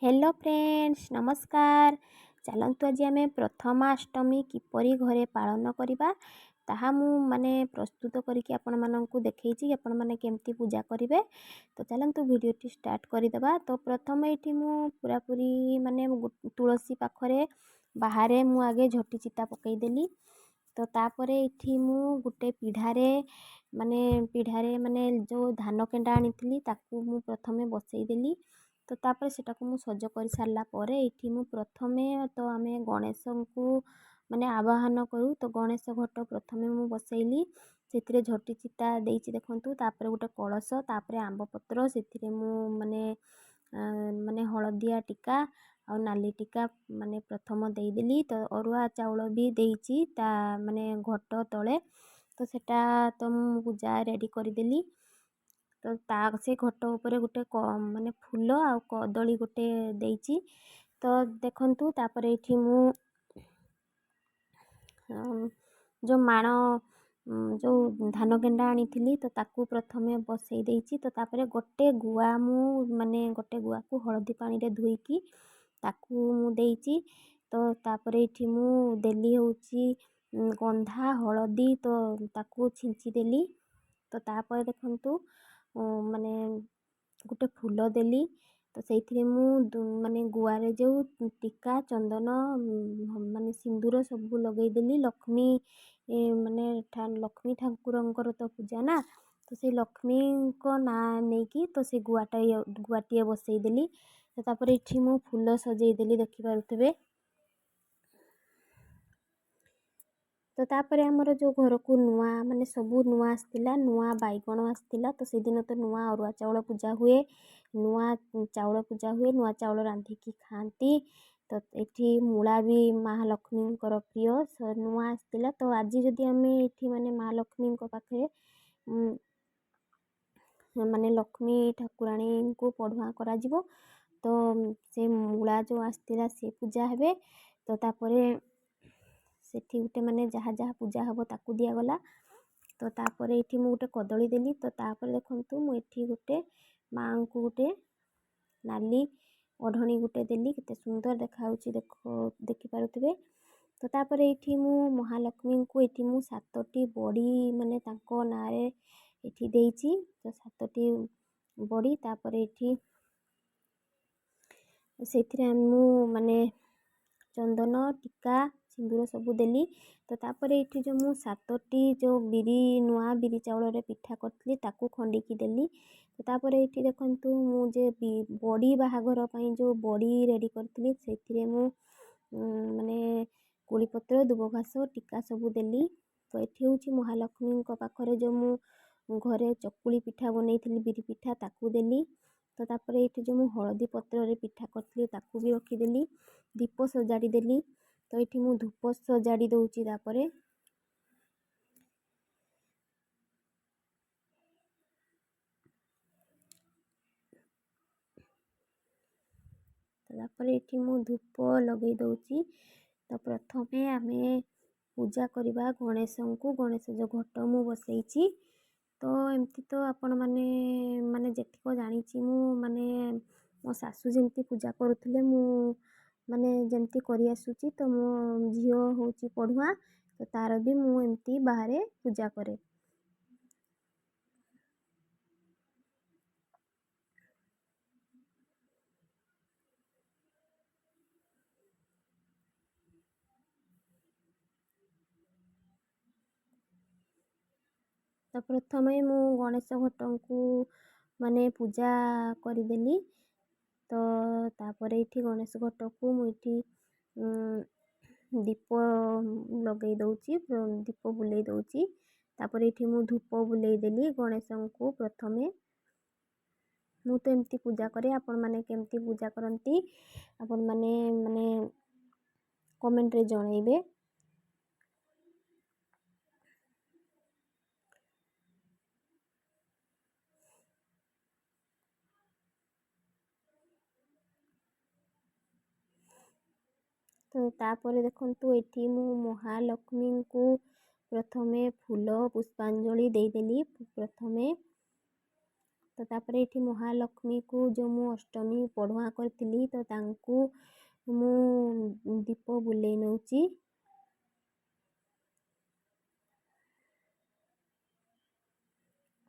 Hello friends नमस्कार। चलतु आज आम प्रथमाष्टमी किपरि घरे पालन करवा ताहा मु माने प्रस्तुत करके आपण माननकु देखैछि आपण माने केमती पूजा करिवे। तो चलतु वीडियोटी स्टार्ट करदेबा। तो प्रथम एठी मु पूरा पूरी माने तुलसी पाखरे बाहरे मु आगे झटी चिता पकई देली। तो तापरे एठी मु गुटे पिढ़ारे माने जो धान केंडा आनीथिली ताकू मु प्रथमे बसई देली। तो तापर सेटा को मु सज कर सारला परे एठी मु प्रथमे तो आमे गणेश को माने आवाहन करू। तो गणेश घट प्रथमे मु बसैली सेतिरे झटी चिता देइछि देखंतु। तापर गुटे कलश तापर आंब पत्र सेतिरे मु माने माने हळदिया टीका आ नाली टीका माने प्रथम देइदेली। तो अरुआ चाउल भी देइछि ता माने घट तळे। तो सेटा तो मु पूजा रेडी करदेली। तो से घट उपरे गुटे माने फूल आ कदली गुटे देइछि। तो देखंतु तापर एठी मु जो माण जो धान गेंडा आनीथिली तो ताकू प्रथमे बसई देइछि। तो तापर गोटे गुआ मु माने गोटे गुआ को हळदी पानी रे धोईकी ताकू मु देइछि। तो तापर एठी मु देली होउछि गंधा हळदी तो ताकू छिंची देली। तो तापर देखंतु माने गुटे फूल देली। तो सेइथिरे मु माने गुआरे जो टीका चंदन माने सिंदूर सब लगई देली। लक्ष्मी माने लक्ष्मी ठाकुरंकर तो पूजा ना। तो से लक्ष्मी को ना नेकी तो से गुआटिए बसई देली। तो तापर एठी मु फूल सजई देली देखि पारुथबे। तो तापर आमर जो घर को नुआ माने सबू नुआ आसतिला नुआ बैगण आसतिला। तो से दिन तो नुआ अरुआ चाउल पूजा हुए नुआ चाउल पूजा हुए नुआ चाउल रांधिकी खाती। तो एठी मूला भी महालक्ष्मी प्रिय नुआ आसतिला। तो आज जदि आमे एठी माने महालक्ष्मी पाखे माने लक्ष्मी ठाकुराणी को पढ़ुआ करा जिवो। तो से मूला जो आसतिला से पूजा हेबे। तो तापरे सेठी गुटे माने जहाँ जहाँ पूजा हबो ताकू दिया गला। तो तापरे एठी मु गुटे कदली देली। तो तापरे देखंतु मु एठी गुटे मां को गुटे नाली ओढ़णी गुटे देली केते सुंदर देखा होची देखि पारुथबे। तो तापरे एठी मु महालक्ष्मी को एठी मु 7टी बड़ी माने तांको नारे एठी देइची। तो 7टी बड़ी तापरे एठी सेथिरे मु माने चंदन टीका सिंदूर सबू देली। तो तापर एठी जो मु 7टी जो बिरी नुआ बिरी चाउल रे पिठा करथली ताकू खंडिकी देली। तो तापर एठी देखंतु मु जे बड़ी बाहाघर पई जो बड़ी रेडी करथली सेथिरे मु माने कोली पत्र दुब घास टीका सबू देली। तो एठी होची महालक्ष्मी को पाखरे जो मु घरे चकुली पिठा बनैथली बिरी पिठा ताकू देली। तो तापर एठी जो मु हळदी पत्र रे पिठा करथली ताकू भी रखी देली। दीप सजाड़ी देली। तो ये मु धूप सजाड़ी दौची। तापरे ये मु धूप लगे दौची। तो प्रथमे आमे पूजा करवा गणेश को गणेश जो घट मु बसैची। तो एमती तो आपण माने माने जेतिको जानिची मु माने मो सासू जेमती पूजा करुथले मु माने जेमती करि आसुची। तो मो झियो होची पढ़ुआ तो तार भी मु एमती बाहरे पूजा करे। तो प्रथमे मु गणेश घट को माने पूजा करदेली। तो तापर ये गणेश घट को मुझे दीप लगे दौची दीप बुले दौची। तापर ये मु धूप बुले देली गणेश को प्रथमे। मु तो एमती पूजा करे आपण माने केमती पूजा करंती आपण माने माने कमेंट रे जणाइबे। तो तापर देखंतु एठी मु महालक्ष्मी को प्रथमे फूल पुष्पांजलि देदेली प्रथमे। ତ ତାପରେ ଏଠି ମହାଲକ୍ଷ୍ମୀକୁ ଯେଉଁ ମୁଁ ଅଷ୍ଟମୀ ପଢ଼ୁଆଁ କରିଥିଲି ତ ତାଙ୍କୁ ମୁଁ ଦୀପ ବୁଲେଇ ନେଉଛି।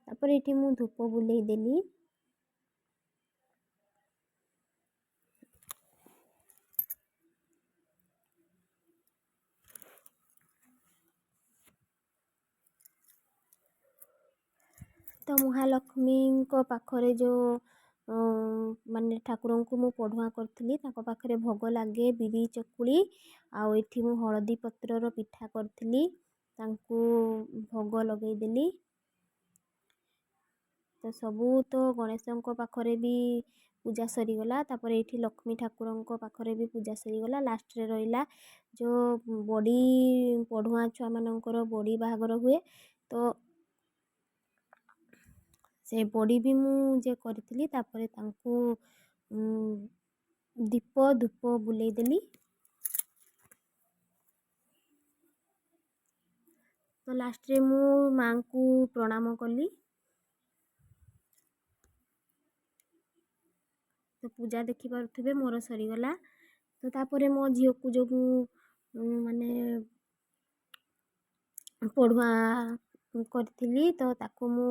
ତାପରେ ଏଠି ମୁଁ ଧୂପ ବୁଲେଇ ଦେଲି। ତ ମହାଲକ୍ଷ୍ମୀଙ୍କ ପାଖରେ ଯେଉଁ ମାନେ ଠାକୁରଙ୍କୁ ମୁଁ ପଢ଼ୁଆଁ କରିଥିଲି ତାଙ୍କ ପାଖରେ ଭୋଗ ଲାଗେ ବିରି ଚକୁଳି, ଆଉ ଏଠି ମୁଁ ହଳଦୀ ପତ୍ରର ପିଠା କରିଥିଲି ତାଙ୍କୁ ଭୋଗ ଲଗେଇଦେଲି। ତ ସବୁ ତ ଗଣେଶଙ୍କ ପାଖରେ ବି ପୂଜା ସରିଗଲା। ତାପରେ ଏଇଠି ଲକ୍ଷ୍ମୀ ଠାକୁରଙ୍କ ପାଖରେ ବି ପୂଜା ସରିଗଲା। ଲାଷ୍ଟରେ ରହିଲା ଯେଉଁ ବଡ଼ି ପଢ଼ୁଆଁ ଛୁଆମାନଙ୍କର ବଡ଼ି ବାହାଘର ହୁଏ, ତ ସେ ବଡ଼ି ବି ମୁଁ ଯେ କରିଥିଲି ତାପରେ ତାଙ୍କୁ ଦୀପ ଧୂପ ବୁଲେଇ ଦେଲି। ତ ଲାଷ୍ଟରେ ମୁଁ ମାଙ୍କୁ ପ୍ରଣାମ କଲି। ତ ପୂଜା ଦେଖିପାରୁଥିବେ ମୋର ସରିଗଲା। ତ ତାପରେ ମୋ ଝିଅକୁ ଯେଉଁ ମାନେ ପଢ଼ୁଆଁ କରିଥିଲି ତ ତାକୁ ମୁଁ